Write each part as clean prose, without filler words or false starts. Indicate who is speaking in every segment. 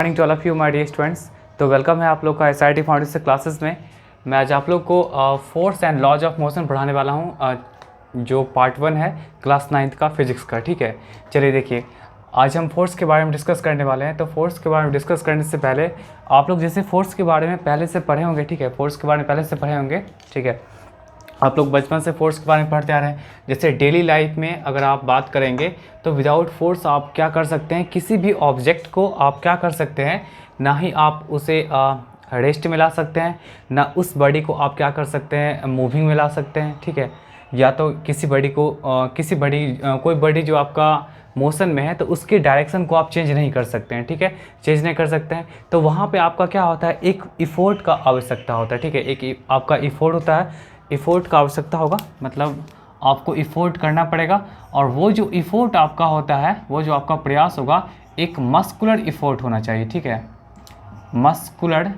Speaker 1: Morning to all of you my dear students. तो welcome है आप लोग का एसआईटी फाउंडेशन क्लासेस में। मैं आज आप लोग को force and laws of motion पढ़ाने वाला हूँ, जो पार्ट 1 है क्लास 9th का फिजिक्स का। ठीक है, चलिए देखिए, आज हम फोर्स के बारे में डिस्कस करने वाले हैं। तो फोर्स के बारे में डिस्कस करने से पहले आप लोग जैसे फोर्स के बारे में पहले से पढ़े होंगे, ठीक है, फोर्स के बारे में पहले से पढ़े होंगे, ठीक है, आप लोग बचपन से फोर्स के बारे में पढ़ते आ रहे हैं। जैसे डेली लाइफ में अगर आप बात करेंगे तो विदाउट फोर्स आप क्या कर सकते हैं, किसी भी ऑब्जेक्ट को आप क्या कर सकते हैं, ना ही आप उसे रेस्ट में ला सकते हैं, ना उस बॉडी को आप क्या कर सकते हैं, मूविंग में ला सकते हैं। ठीक है, या तो किसी बॉडी को कोई बॉडी जो आपका मोशन में है तो उसकी डायरेक्शन को आप चेंज नहीं कर सकते हैं। ठीक है, चेंज नहीं कर सकते हैं, तो वहाँ पे आपका क्या होता है, एक इफोर्ट का आवश्यकता होता है। ठीक है, एक आपका इफोर्ट होता है, इफोर्ट का आवश्यकता होगा, मतलब आपको इफोर्ट करना पड़ेगा। और वो जो इफोर्ट आपका होता है, वो जो आपका प्रयास होगा, एक मस्कुलर इफोर्ट होना चाहिए। ठीक है, मस्कुलर,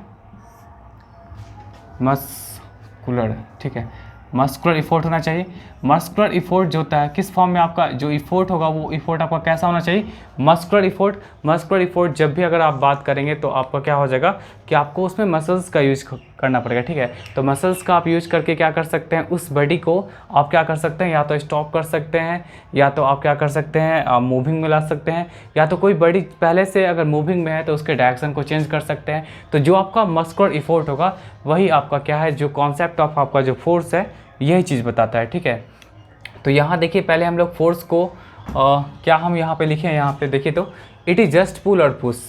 Speaker 1: ठीक है, मस्कुलर इफोर्ट होना चाहिए। मस्कुलर इफोर्ट जो होता है किस फॉर्म में, आपका जो इफोर्ट होगा वो इफोर्ट आपका कैसा होना चाहिए, मस्कुलर इफोर्ट। मस्कुलर इफोर्ट जब भी अगर आप बात करेंगे तो आपका क्या हो जाएगा कि आपको उसमें मसल्स का यूज करना पड़ेगा। ठीक है, तो मसल्स का आप यूज करके क्या कर सकते हैं, उस बॉडी को आप क्या कर सकते हैं, या तो स्टॉप कर सकते हैं, या तो आप क्या कर सकते हैं, मूविंग में ला सकते हैं, या तो कोई बॉडी पहले से अगर मूविंग में है तो उसके डायरेक्शन को चेंज कर सकते हैं। तो जो आपका मस्कुलर इफोर्ट होगा वही आपका क्या है, जो कॉन्सेप्ट ऑफ आपका जो फोर्स है यही चीज़ बताता है। ठीक है, तो यहाँ देखिए, पहले हम लोग फोर्स को क्या हम यहाँ पे लिखे हैं, यहाँ पे देखिए तो इट इज़ जस्ट पुल और push,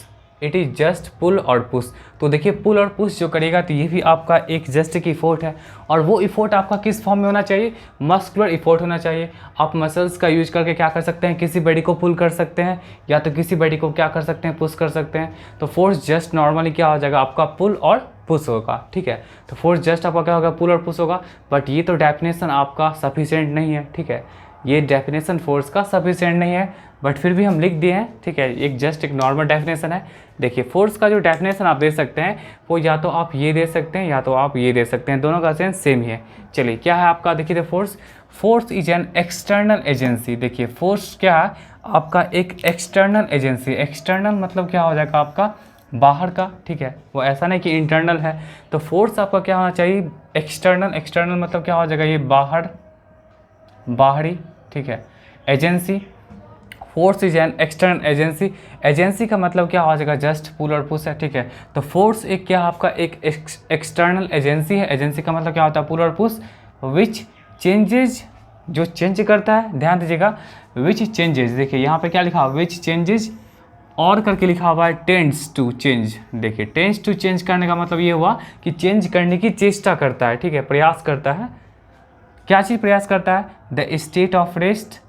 Speaker 1: it is just pull और पुश। तो देखिए पुल और पुश जो करेगा तो ये भी आपका एक जस्ट की इफोर्ट है, और वो इफोर्ट आपका किस फॉर्म में होना चाहिए, मस्कुलर इफोर्ट होना चाहिए। आप मसल्स का यूज करके क्या कर सकते हैं, किसी बॉडी को पुल कर सकते हैं, या तो किसी बॉडी को क्या कर सकते हैं, पुश कर सकते हैं। तो फोर्स जस्ट नॉर्मली क्या हो जाएगा, आपका पुल और पुश होगा। ठीक है, तो फोर्स जस्ट आपका क्या होगा, पुल और पुश होगा। बट ये तो डेफिनेशन आपका सफिशिएंट नहीं है। ठीक है, ये डेफिनेशन फोर्स का सफिशिएंट नहीं है, बट फिर भी हम लिख दिए हैं। ठीक है, एक नॉर्मल डेफिनेशन है। देखिए, फोर्स का जो डेफिनेशन आप दे सकते हैं वो या तो आप ये दे सकते हैं या तो आप ये दे सकते हैं, दोनों का सेंस सेम ही है। चलिए, क्या है आपका, देखिए force is an external agency. देखिए, फोर्स क्या है आपका, एक एक्सटर्नल एजेंसी। एक्सटर्नल मतलब क्या हो जाएगा, आपका बाहर का। ठीक है, वो ऐसा नहीं कि इंटरनल है। तो फोर्स आपका क्या होना चाहिए, एक्सटर्नल। एक्सटर्नल मतलब क्या हो जाएगा, ये बाहरी। ठीक है, agency, force is an external agency. Agency का मतलब क्या हो जाएगा, जस्ट पुल और पुश है। ठीक है, तो फोर्स एक क्या आपका एक एक्सटर्नल एजेंसी है। एजेंसी का मतलब क्या होता है, पुल और पुश। विच चेंजेज, जो चेंज करता है, ध्यान दीजिएगा, विच चेंजेज। देखिए यहाँ पे क्या लिखा हुआ, विच चेंजेज और करके लिखा हुआ है, टेंड्स टू चेंज। देखिए, टेंड्स टू चेंज करने का मतलब ये हुआ कि चेंज करने की चेष्टा करता है। ठीक है, प्रयास करता है। क्या चीज़ प्रयास करता है, द स्टेट ऑफ रेस्ट।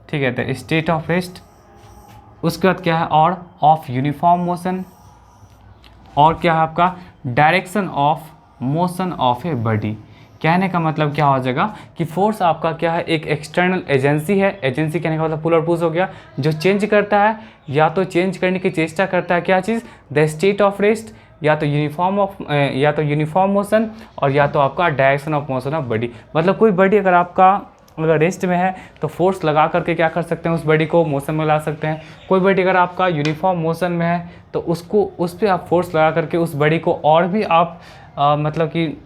Speaker 1: ठीक है, द स्टेट ऑफ रेस्ट। उसके बाद क्या है, और ऑफ यूनिफॉर्म मोशन, और क्या है आपका, direction of motion of a body. कहने का मतलब क्या हो जाएगा कि फोर्स आपका क्या है, एक एक्सटर्नल एजेंसी है। एजेंसी कहने का मतलब पुल और पुश हो गया, जो चेंज करता है, या तो चेंज करने की चेष्टा करता है, क्या चीज़, द स्टेट ऑफ रेस्ट, या तो यूनिफॉर्म मोशन, और या तो आपका direction of motion of body. मतलब कोई बॉडी अगर रेस्ट में है तो फोर्स लगा करके क्या कर सकते हैं, उस बॉडी को मोशन में ला सकते हैं। कोई बॉडी अगर आपका यूनिफॉर्म मोशन में है तो उस पर आप फोर्स लगा करके उस बॉडी को और भी आप मतलब कि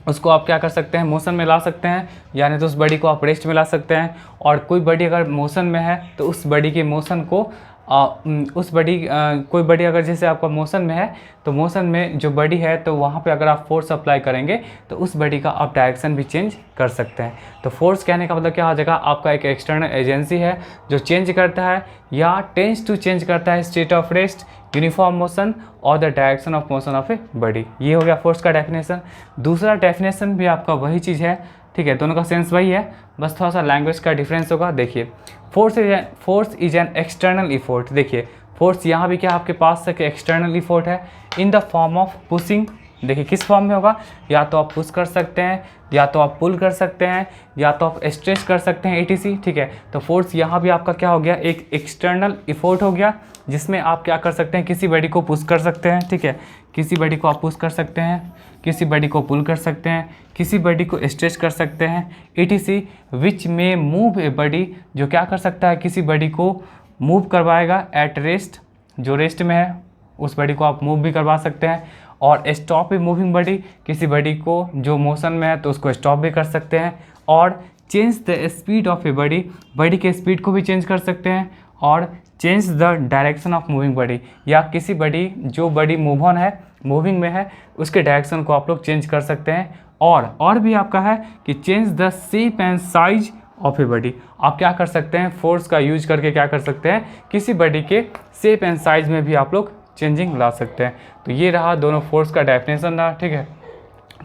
Speaker 1: उसको आप क्या कर सकते हैं, मोशन में ला सकते हैं, यानी तो उस बॉडी को आप रेस्ट में ला सकते हैं। और कोई बॉडी अगर मोशन में है तो उस बॉडी के मोशन को कोई बॉडी अगर जैसे आपका मोशन में है तो मोशन में जो बॉडी है तो वहाँ पे अगर आप फोर्स अप्लाई करेंगे तो उस बॉडी का आप डायरेक्शन भी चेंज कर सकते हैं। तो फोर्स कहने का मतलब क्या हो जाएगा, आपका एक एक्सटर्नल एजेंसी है जो चेंज करता है या टेंड्स टू चेंज करता है state of rest, uniform motion और the direction of motion of a body. ये हो गया फोर्स का डेफिनेशन। दूसरा डेफिनेशन भी आपका वही चीज़ है। ठीक है, दोनों का सेंस वही है, बस थोड़ा सा लैंग्वेज का डिफरेंस होगा। देखिए, force is an external effort. देखिए, फोर्स यहाँ भी क्या आपके पास एक एक्सटर्नल इफोर्ट है in the form of pushing. देखिए किस फॉर्म में होगा, या तो आप पुश कर सकते हैं, या तो आप पुल कर सकते हैं, या तो आप स्ट्रेच कर सकते हैं, etc। ठीक है, तो फोर्स यहाँ भी आपका क्या हो गया, एक एक्सटर्नल इफोर्ट हो गया, जिसमें आप क्या कर सकते हैं, किसी बॉडी को पुश कर सकते हैं। ठीक है, किसी बॉडी को आप पुश कर सकते हैं, किसी बॉडी को पुल कर सकते हैं, किसी बॉडी को स्ट्रेच कर सकते हैं, etc। विच में मूव ए बॉडी, जो क्या कर सकता है, किसी बॉडी को मूव करवाएगा एट रेस्ट, जो रेस्ट में है, उस बॉडी को आप मूव भी करवा सकते हैं। और स्टॉप ए मूविंग बॉडी, किसी बॉडी को जो मोशन में है तो उसको स्टॉप भी कर सकते हैं। और change the speed of a body, body के स्पीड को भी चेंज कर सकते हैं। और change the direction of moving body, या किसी बॉडी जो बॉडी मूव ऑन है, मूविंग में है, उसके डायरेक्शन को आप लोग चेंज कर सकते हैं। और भी आपका है कि change the shape and size of a body, आप क्या कर सकते हैं, फोर्स का यूज करके क्या कर सकते हैं, किसी बॉडी के शेप एंड साइज में भी आप लोग चेंजिंग ला सकते हैं। तो ये रहा दोनों फोर्स का डेफिनेशन रहा, ठीक है।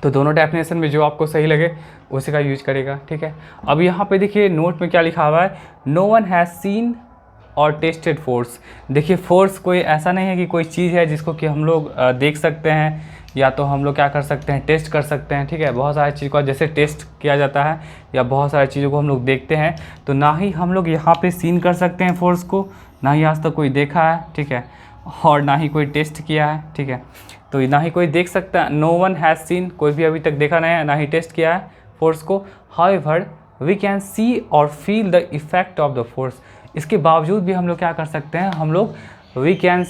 Speaker 1: तो दोनों डेफिनेशन में जो आपको सही लगे उसी का यूज करेगा, ठीक है। अब यहाँ पे देखिए नोट में क्या लिखा हुआ है, नो वन हैज़ सीन और टेस्टेड फोर्स। देखिए फोर्स कोई ऐसा नहीं है कि कोई चीज़ है जिसको कि हम लोग देख सकते हैं, या तो हम लोग क्या कर सकते हैं, टेस्ट कर सकते हैं, ठीक है। बहुत सारी चीज़ को जैसे टेस्ट किया जाता है या बहुत सारी चीज़ों को हम लोग देखते हैं, तो ना ही हम लोग यहाँ पे सीन कर सकते हैं फोर्स को, ना ही आज तक कोई देखा है, ठीक है, और ना ही कोई टेस्ट किया है, ठीक है। तो ना ही कोई देख सकता है, नो वन हैज़ सीन, कोई भी अभी तक देखा नहीं है, ना ही टेस्ट किया है फोर्स को। हाउएवर वी कैन सी और feel the effect of the force, इसके बावजूद भी हम लोग क्या कर सकते हैं, हम लोग वी कैन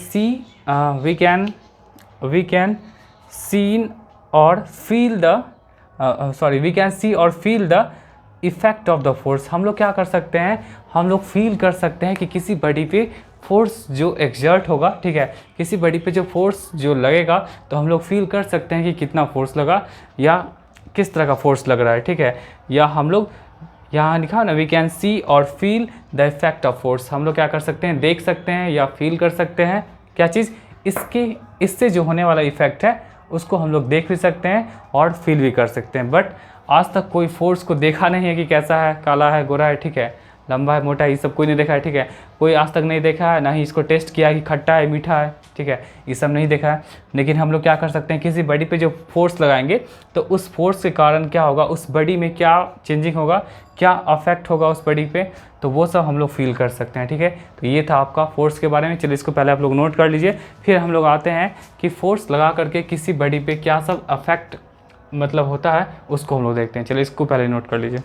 Speaker 1: सीन और feel the we can see और feel the effect of the force. हम लोग क्या कर सकते हैं, हम लोग फील कर सकते हैं कि किसी बॉडी पे फोर्स जो एक्सर्ट होगा, ठीक है, किसी बॉडी पे जो फोर्स जो लगेगा तो हम लोग फील कर सकते हैं कि कितना फोर्स लगा या किस तरह का फोर्स लग रहा है, ठीक है। या हम लोग यहाँ लिखा ना, वी कैन सी और feel the effect of force, हम लोग क्या कर सकते हैं, देख सकते हैं या फील कर सकते हैं क्या चीज़, इससे जो होने वाला इफेक्ट है उसको हम लोग देख भी सकते हैं और फील भी कर सकते हैं। बट आज तक कोई फोर्स को देखा नहीं है कि कैसा है, काला है, गोरा है, ठीक है, लंबा है, मोटा है, ये सब कोई नहीं देखा है, ठीक है। कोई आज तक नहीं देखा है, ना ही इसको टेस्ट किया है कि खट्टा है, मीठा है, ठीक है, ये सब नहीं देखा है। लेकिन हम लोग क्या कर सकते हैं, किसी बॉडी पे जो फोर्स लगाएंगे तो उस फोर्स के कारण क्या होगा, उस बॉडी में क्या चेंजिंग होगा, क्या अफेक्ट होगा उस बॉडी पे, तो वो सब हम लोग फील कर सकते हैं, ठीक है। तो ये था आपका फोर्स के बारे में। चलिए इसको पहले आप लोग नोट कर लीजिए, फिर हम लोग आते हैं कि फोर्स लगा करके किसी बॉडी पे क्या सब अफेक्ट मतलब होता है, उसको हम लोग देखते हैं। चलिए इसको पहले नोट कर लीजिए।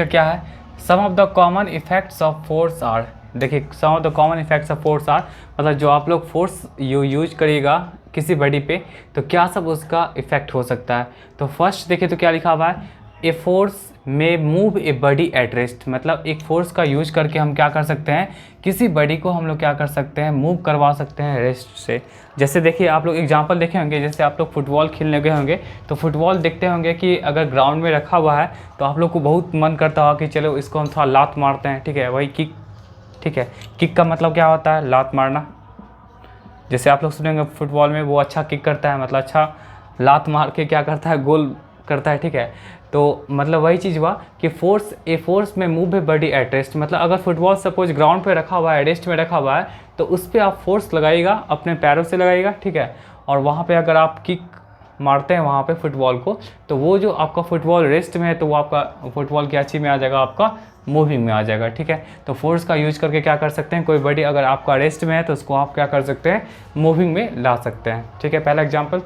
Speaker 1: क्या है, some of the common effects of force are, देखिए some of the common effects of force are, मतलब जो आप लोग फोर्स यूज करिएगा किसी बॉडी पे तो क्या सब उसका इफेक्ट हो सकता है। तो फर्स्ट देखिए तो क्या लिखा हुआ है, ए फोर्स में move A body at rest, मतलब एक फोर्स का यूज करके हम क्या कर सकते हैं, किसी बॉडी को हम लोग क्या कर सकते हैं, मूव करवा सकते हैं रेस्ट से। जैसे देखिए आप लोग एग्जांपल देखे होंगे, जैसे आप लोग फुटबॉल खेलने गए होंगे तो फुटबॉल देखते होंगे कि अगर ग्राउंड में रखा हुआ है तो आप लोग को बहुत मन करता होगा कि चलो इसको हम थोड़ा लात मारते हैं, ठीक है, वही किक, ठीक है। किक का मतलब क्या होता है, लात मारना। जैसे आप लोग सुनेंगे फुटबॉल में वो अच्छा किक करता है, मतलब अच्छा लात मार के क्या करता है, गोल करता है, ठीक है। तो मतलब वही चीज़ हुआ कि फोर्स में move A body at rest, मतलब अगर फुटबॉल सपोज ग्राउंड पे रखा हुआ है, रेस्ट में रखा हुआ है, तो उस पर आप फोर्स लगाइएगा, अपने पैरों से लगाइएगा, ठीक है। और वहाँ पे अगर आप किक मारते हैं वहाँ पे फुटबॉल को, तो वो जो आपका फुटबॉल रेस्ट में है तो वो आपका फुटबॉल की अच्छी में आ जाएगा, आपका मूविंग में आ जाएगा, ठीक है। तो फोर्स का यूज करके क्या कर सकते हैं, कोई बॉडी अगर आपका रेस्ट में है तो उसको आप क्या कर सकते हैं, मूविंग में ला सकते हैं, ठीक है। पहला एग्जाम्पल,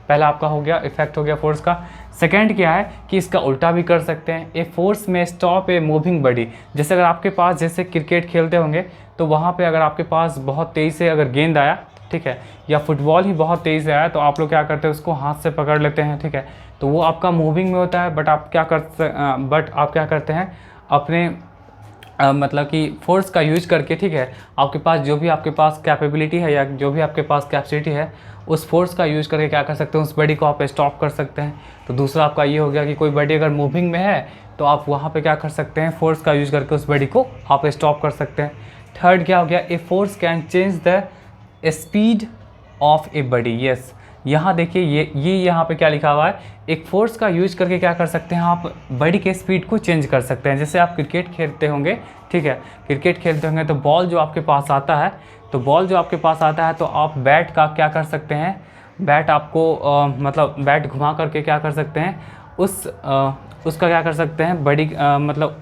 Speaker 1: पहला आपका हो गया, इफेक्ट हो गया फोर्स का। सेकंड क्या है कि इसका उल्टा भी कर सकते हैं, ए फोर्स में स्टॉप ए मूविंग बॉडी। जैसे अगर आपके पास, जैसे क्रिकेट खेलते होंगे तो वहाँ पे अगर आपके पास बहुत तेज़ी से अगर गेंद आया, ठीक है, या फुटबॉल ही बहुत तेज़ी से आया तो आप लोग क्या करते हैं, उसको हाथ से पकड़ लेते हैं, ठीक है। तो वो आपका मूविंग में होता है, बट आप क्या करते हैं अपने मतलब कि फोर्स का यूज करके, ठीक है, आपके पास जो भी आपके पास कैपेबिलिटी है या जो भी आपके पास कैपेसिटी है, उस फोर्स का यूज करके क्या कर सकते हैं, उस बॉडी को आप स्टॉप कर सकते हैं। तो दूसरा आपका ये हो गया कि कोई बॉडी अगर मूविंग में है तो आप वहाँ पे क्या कर सकते हैं, फोर्स का यूज करके उस बॉडी को आप स्टॉप कर सकते हैं। थर्ड क्या हो गया, a force can change the speed of a body. Yes, यहाँ देखिए ये यहाँ पे क्या लिखा हुआ है, एक फोर्स का यूज करके क्या कर सकते हैं, आप बॉडी के स्पीड को चेंज कर सकते हैं। जैसे आप क्रिकेट खेलते होंगे, ठीक है, क्रिकेट खेलते होंगे तो बॉल जो आपके पास आता है, तो आप बैट का क्या कर सकते हैं, बैट आपको मतलब बैट घुमा करके क्या कर सकते हैं, उसका क्या कर सकते हैं, बॉडी मतलब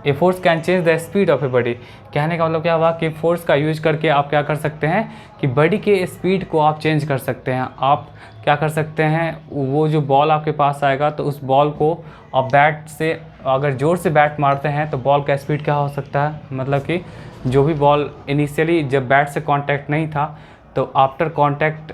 Speaker 1: a force can change the speed of a body. कहने का मतलब क्या हुआ कि फोर्स का यूज करके आप क्या कर सकते हैं कि बॉडी के स्पीड को आप चेंज कर सकते हैं। आप क्या कर सकते हैं, वो जो बॉल आपके पास आएगा तो उस बॉल को आप बैट से अगर ज़ोर से बैट मारते हैं तो बॉल का स्पीड क्या हो सकता है, मतलब कि जो भी बॉल इनिशियली जब बैट से कांटेक्ट नहीं था तो आफ्टर कांटेक्ट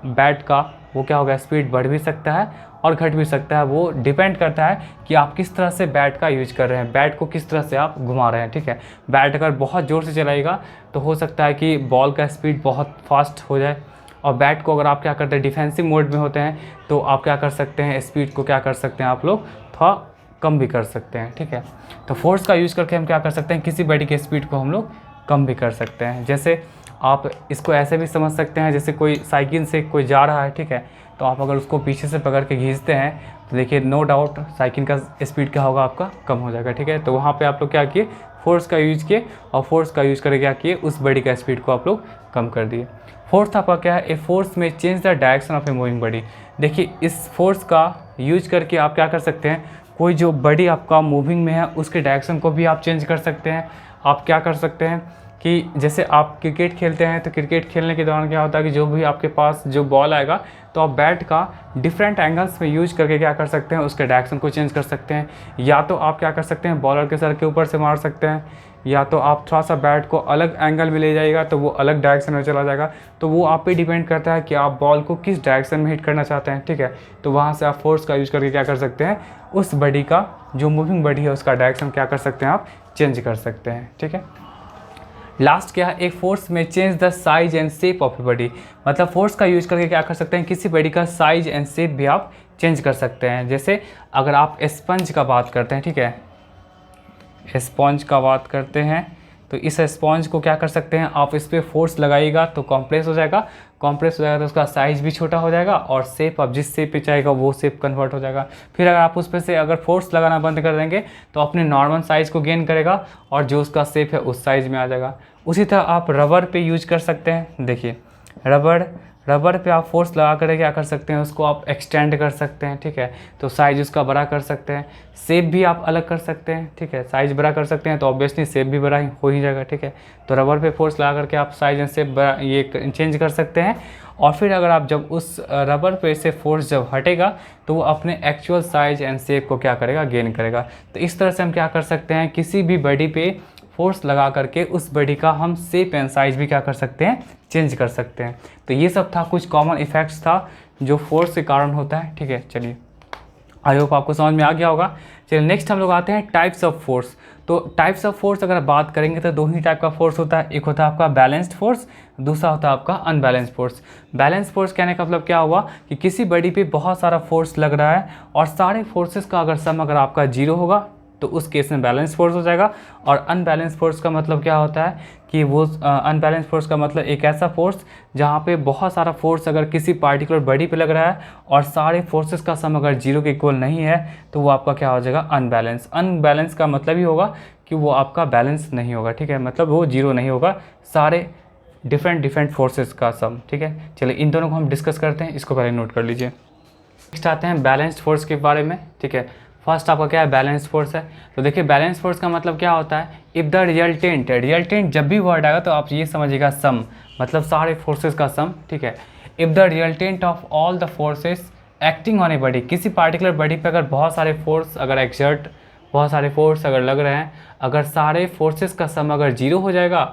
Speaker 1: बैट का वो क्या होगा, स्पीड बढ़ भी सकता है और घट भी सकता है। वो डिपेंड करता है कि आप किस तरह से बैट का यूज कर रहे हैं, बैट को किस तरह से आप घुमा रहे हैं, ठीक है। बैट अगर बहुत ज़ोर से चलाएगा तो हो सकता है कि बॉल का स्पीड बहुत फास्ट हो जाए, और बैट को अगर आप क्या करते हैं, डिफेंसिव मोड में होते हैं, तो आप क्या कर सकते हैं, स्पीड को क्या कर सकते हैं, आप लोग थोड़ा कम भी कर सकते हैं, ठीक है। तो फोर्स का यूज़ करके हम क्या कर सकते हैं, किसी बॉडी के स्पीड को हम लोग कम भी कर सकते हैं। जैसे आप इसको ऐसे भी समझ सकते हैं, जैसे कोई साइकिल से कोई जा रहा है, ठीक है, तो आप अगर उसको पीछे से पकड़ के खींचते हैं तो देखिए नो डाउट साइकिल का स्पीड क्या होगा, आपका कम हो जाएगा, ठीक है। तो वहाँ पे आप लोग क्या किए, फोर्स का यूज़ किए, और फोर्स का यूज़ करके क्या किए, उस बॉडी का स्पीड को आप लोग कम कर दिए। फोर्थ आपका क्या है, ए फोर्स में change the direction of a moving body. देखिए इस फोर्स का यूज करके आप क्या कर सकते हैं, कोई जो बॉडी आपका मूविंग में है उसके डायरेक्शन को भी आप चेंज कर सकते हैं। आप क्या कर सकते हैं कि जैसे आप क्रिकेट खेलते हैं तो क्रिकेट खेलने के दौरान क्या होता है कि जो भी आपके पास जो बॉल आएगा तो आप बैट का डिफरेंट एंगल्स में यूज करके क्या कर सकते हैं, उसके डायरेक्शन को चेंज कर सकते हैं। या तो आप क्या कर सकते हैं, बॉलर के सर के ऊपर से मार सकते हैं, या तो आप थोड़ा सा बैट को अलग एंगल में ले जाइएगा तो वो अलग डायरेक्शन में चला जाएगा। तो वो आप पे डिपेंड करता है कि आप बॉल को किस डायरेक्शन में हिट करना चाहते हैं, ठीक है। तो वहाँ से आप फोर्स का यूज करके क्या कर सकते हैं, उस बॉडी का जो मूविंग बॉडी है उसका डायरेक्शन क्या कर सकते हैं, आप चेंज कर सकते हैं, ठीक है। लास्ट क्या है, एक फोर्स में change the size and shape of a body. मतलब फोर्स का यूज करके क्या कर सकते हैं, किसी बॉडी का साइज एंड शेप भी आप चेंज कर सकते हैं। जैसे अगर आप स्पंज का बात करते हैं, ठीक है, स्पंज का बात करते हैं तो इस स्पंज को क्या कर सकते हैं, आप इस पर फोर्स लगाइएगा तो कॉम्प्रेस हो जाएगा, कॉम्प्रेस हो जाएगा तो उसका साइज़ भी छोटा हो जाएगा, और शेप आप जिस शेप पे चाहेगा वो शेप कन्वर्ट हो जाएगा। फिर अगर आप उस पर से अगर फोर्स लगाना बंद कर देंगे तो अपने नॉर्मल साइज़ को गेन करेगा और जो उसका शेप है उस साइज़ में आ जाएगा। उसी तरह आप रबर पे यूज कर सकते हैं। देखिए रबर पे आप फोर्स लगा कर क्या कर सकते हैं, उसको आप एक्सटेंड कर सकते हैं, ठीक है, तो साइज़ उसका बड़ा कर सकते हैं। शेप भी आप अलग कर सकते हैं, ठीक है, साइज़ बड़ा कर सकते हैं तो ऑब्वियसली शेप भी बड़ा हो ही जाएगा, ठीक है। तो रबर पे फोर्स लगा करके आप साइज़ एंड शेप बड़ा ये चेंज कर सकते हैं। और फिर अगर आप जब उस रबर पे से फोर्स जब हटेगा तो वो अपने एक्चुअल साइज़ एंड शेप को क्या करेगा, गेन करेगा। तो इस तरह से हम क्या कर सकते हैं, किसी भी बॉडी पे फोर्स लगा करके उस बॉडी का हम शेप एंड साइज भी क्या कर सकते हैं, चेंज कर सकते हैं। तो ये सब था, कुछ कॉमन इफेक्ट्स था जो फोर्स के कारण होता है, ठीक है। चलिए आई होप आपको समझ में आ गया होगा। चलिए नेक्स्ट हम लोग आते हैं टाइप्स ऑफ फोर्स। तो टाइप्स ऑफ फोर्स अगर बात करेंगे तो दो ही टाइप का फोर्स होता है, एक होता है आपका बैलेंस्ड फोर्स, दूसरा होता है आपका अनबैलेंस्ड फोर्स। बैलेंस फोर्स कहने का मतलब क्या हुआ कि किसी बॉडी पे बहुत सारा फोर्स लग रहा है और सारे फोर्सेस का अगर सम अगर आपका 0 होगा तो उस केस में बैलेंस फोर्स हो जाएगा। और अनबैलेंस फोर्स का मतलब क्या होता है कि वो अनबैलेंस फोर्स का मतलब एक ऐसा फोर्स जहाँ पे बहुत सारा फोर्स अगर किसी पार्टिकुलर बॉडी पे लग रहा है और सारे फोर्सेस का सम अगर 0 के इक्वल नहीं है तो वो आपका क्या हो जाएगा, अनबैलेंस। अनबैलेंस का मतलब ही होगा कि वो आपका बैलेंस नहीं होगा, ठीक है, मतलब वो 0 नहीं होगा, सारे डिफरेंट फोर्सेस का सम, ठीक है। चलिए इन दोनों को हम डिस्कस करते हैं, इसको पहले नोट कर लीजिए। नेक्स्ट आते हैं बैलेंस्ड फोर्स के बारे में, ठीक है। फर्स्ट आपका क्या है, बैलेंस फोर्स है। तो देखिए बैलेंस फोर्स का मतलब क्या होता है, इफ़ द रिजल्टेंट जब भी वर्ड आएगा तो आप ये समझिएगा सम, मतलब सारे फोर्सेस का सम, ठीक है। If the resultant of all the forces acting on a body, किसी पार्टिकुलर बॉडी पे अगर बहुत सारे फोर्स अगर बहुत सारे फोर्स अगर लग रहे हैं, अगर सारे फोर्सेस का सम अगर 0 हो जाएगा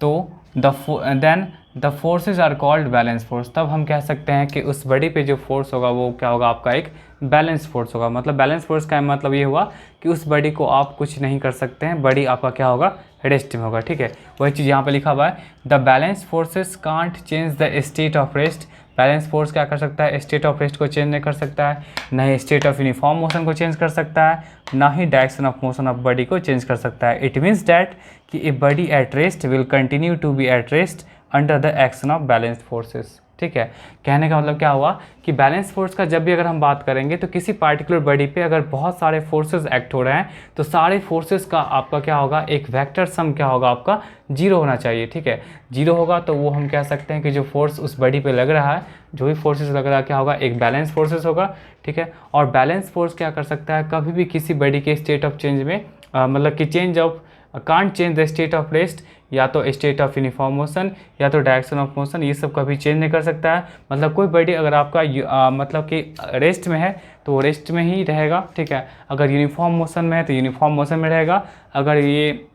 Speaker 1: तो then the forces are called balance force. तब हम कह सकते हैं कि उस बॉडी पे जो फोर्स होगा वो क्या होगा, आपका एक बैलेंस फोर्स होगा। मतलब बैलेंस फोर्स का मतलब ये हुआ कि उस बॉडी को आप कुछ नहीं कर सकते हैं, बॉडी आपका क्या होगा, रेस्ट में होगा, ठीक है। वही चीज़ यहाँ पे लिखा हुआ है, the balance forces can't change the state of rest. Balance force क्या कर सकता है, स्टेट ऑफ रेस्ट को चेंज नहीं कर सकता है, ना ही स्टेट ऑफ यूनिफॉर्म मोशन को चेंज कर सकता है, ना ही direction of motion of body को चेंज कर सकता है। इट मीन्स डैट कि a body at rest will continue to be at rest under the action of balanced forces, ठीक है। कहने का मतलब क्या हुआ कि बैलेंस फोर्स का जब भी अगर हम बात करेंगे तो किसी पार्टिकुलर बॉडी पे अगर बहुत सारे फोर्सेस एक्ट हो रहे हैं तो सारे फोर्सेस का आपका क्या होगा, एक वेक्टर सम क्या होगा, आपका 0 होना चाहिए, ठीक है। 0 होगा तो वो हम कह सकते हैं कि जो फोर्स उस बॉडी पे लग रहा है, जो भी फोर्सेस लग रहा है क्या होगा, एक बैलेंस फोर्सेस होगा, ठीक है। और बैलेंस फोर्स क्या कर सकता है, कभी भी किसी बॉडी के स्टेट ऑफ चेंज में मतलब कि change of can't change the state of rest, या तो स्टेट ऑफ यूनिफॉर्म मोशन या तो डायरेक्शन ऑफ मोशन, ये सब कभी चेंज नहीं कर सकता है। मतलब कोई बॉडी अगर आपका मतलब कि रेस्ट में है तो रेस्ट में ही रहेगा, ठीक है। अगर यूनिफॉर्म मोशन में है तो यूनिफॉर्म मोशन में रहेगा, अगर ये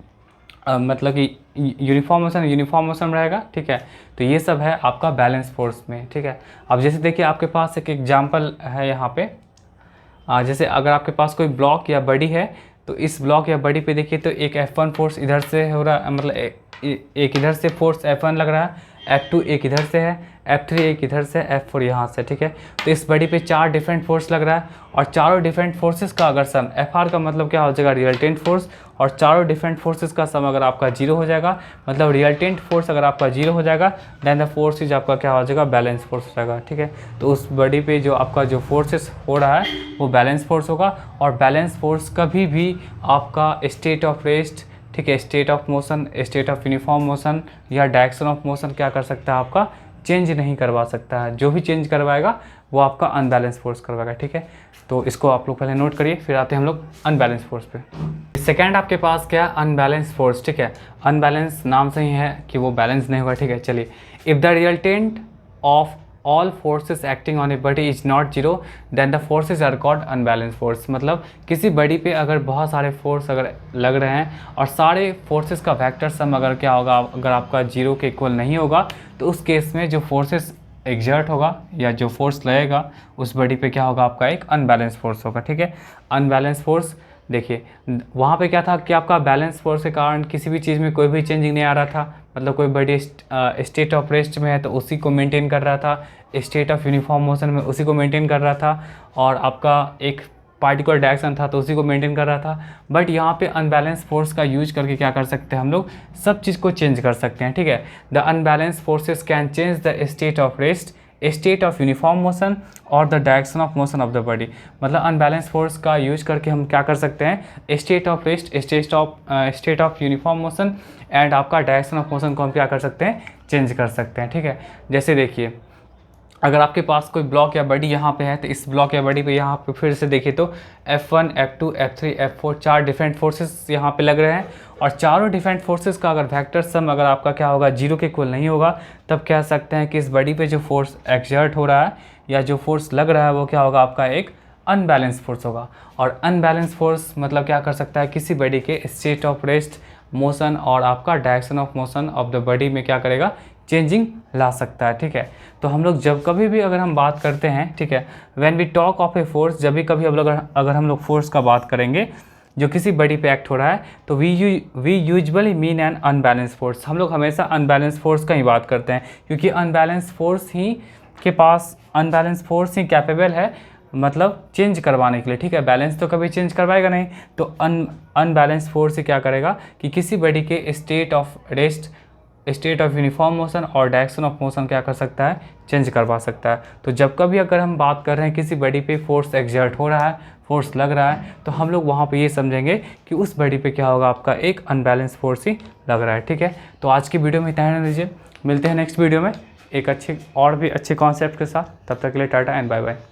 Speaker 1: मतलब कि यूनिफॉर्म मोशन में रहेगा, ठीक है। तो ये सब है आपका बैलेंस फोर्स में, ठीक है। अब जैसे देखिए आपके पास एक एग्जांपल है यहाँ पे, जैसे अगर आपके पास कोई ब्लॉक या बडी है, तो इस ब्लॉक या बडी पे देखिए तो एक F1 फोर्स इधर से हो रहा है, मतलब एक इधर से फोर्स F1 लग रहा है, F2 एक इधर से है, F3 एक इधर से, F4 यहाँ से, ठीक है। तो इस बडी पे 4 डिफरेंट फोर्स लग रहा है, और चारों डिफरेंट फोर्सेस का अगर सम, Fr का मतलब क्या हो जाएगा, रिजल्टेंट फोर्स, और चारों डिफरेंट फोर्सेस का सम अगर आपका 0 हो जाएगा, मतलब रिजल्टेंट फोर्स अगर आपका 0 हो जाएगा, देन द फोर्स इज आपका क्या हो जाएगा, बैलेंस फोर्स हो जाएगा, ठीक है। तो उस बडी पे जो आपका जो फोर्सेस हो रहा है वो बैलेंस फोर्स होगा, और बैलेंस फोर्स कभी भी आपका स्टेट ऑफ रेस्ट, ठीक है, state of motion, state of uniform motion या डायरेक्शन ऑफ मोशन क्या कर सकता है, आपका चेंज नहीं करवा सकता है। जो भी चेंज करवाएगा वो आपका अनबैलेंस फोर्स करवाएगा, ठीक है। तो इसको आप लोग पहले नोट करिए, फिर आते हैं हम लोग अनबैलेंस फोर्स पे। सेकेंड आपके पास क्या है, अनबैलेंस फोर्स, ठीक है। अनबैलेंस नाम से ही है कि वो बैलेंस नहीं होगा, ठीक है। चलिए, if the resultant of all forces acting on a body is not zero then the forces are called unbalance force. मतलब किसी बडी पे अगर बहुत सारे फोर्स अगर लग रहे हैं और सारे फोर्सेस का वेक्टर सम अगर क्या होगा, अगर आपका 0 के इक्वल नहीं होगा, तो उस केस में जो फोर्सेस एग्जर्ट होगा या जो फोर्स लगेगा उस बडी पे क्या होगा, आपका एक अनबैलेंस फोर्स होगा, ठीक है। अनबैलेंस फोर्स देखिए वहाँ पे क्या था कि आपका बैलेंस फोर्स के कारण किसी भी चीज़ में कोई भी चेंजिंग नहीं आ रहा था, मतलब कोई बड़ी स्टेट ऑफ रेस्ट में है तो उसी को मेंटेन कर रहा था, स्टेट ऑफ यूनिफॉर्म मोशन में उसी को मेंटेन कर रहा था, और आपका एक पार्टिकुलर डायरेक्शन था तो उसी को मेंटेन कर रहा था। बट यहाँ पे अनबैलेंस फोर्स का यूज करके क्या कर सकते हैं हम लोग, सब चीज़ को चेंज कर सकते हैं, ठीक है। The unbalance forces can change the state of rest, state of uniform motion और the direction of motion of the body. मतलब अनबैलेंस फोर्स का यूज करके हम क्या कर सकते हैं, state of rest, state of uniform motion and आपका डायरेक्शन ऑफ मोशन को हम क्या कर सकते हैं, चेंज कर सकते हैं, ठीक है। जैसे देखिए अगर आपके पास कोई ब्लॉक या बडी यहाँ पे है, तो इस ब्लॉक या बडी पे यहाँ पे फिर से देखिए तो F1, F2, F3, F4 4 different forces यहाँ पे लग रहे हैं, और चारों डिफरेंट फोर्सेस का अगर वेक्टर सम अगर आपका क्या होगा, 0 के इक्वल नहीं होगा, तब कह सकते हैं कि इस बडी पे जो फोर्स एक्सर्ट हो रहा है या जो फोर्स लग रहा है वो क्या होगा, आपका एक अनबैलेंस फोर्स होगा। और अनबैलेंस फोर्स मतलब क्या कर सकता है, किसी बडी के स्टेट ऑफ रेस्ट, मोशन और आपका direction of motion of the body में क्या करेगा, चेंजिंग ला सकता है, ठीक है। तो हम लोग जब कभी भी अगर हम बात करते हैं, ठीक है, when we talk of a force, जब भी कभी अगर हम लोग फोर्स का बात करेंगे जो किसी बडी पे एक्ट हो रहा है, तो we usually mean an unbalance force. हम लोग हमेशा अनबैलेंस फोर्स का ही बात करते हैं, क्योंकि अनबैलेंस फोर्स ही कैपेबल है मतलब चेंज करवाने के लिए, ठीक है। बैलेंस तो कभी चेंज करवाएगा नहीं, तो अनबैलेंस फोर्स ही क्या करेगा कि किसी बडी के state of rest, state of uniform motion और डायरेक्शन ऑफ मोशन क्या कर सकता है, चेंज करवा सकता है। तो जब कभी अगर हम बात कर रहे हैं किसी बडी पे फोर्स एक्सर्ट हो रहा है, फोर्स लग रहा है, तो हम लोग वहाँ पे ये समझेंगे कि उस बडी पे क्या होगा, आपका एक अनबैलेंस फोर्स ही लग रहा है, ठीक है। तो आज की वीडियो में इतना रहने दीजिए, मिलते हैं नेक्स्ट वीडियो में एक और भी अच्छे कॉन्सेप्ट के साथ। तब तक के लिए टाटा एंड बाय बाय।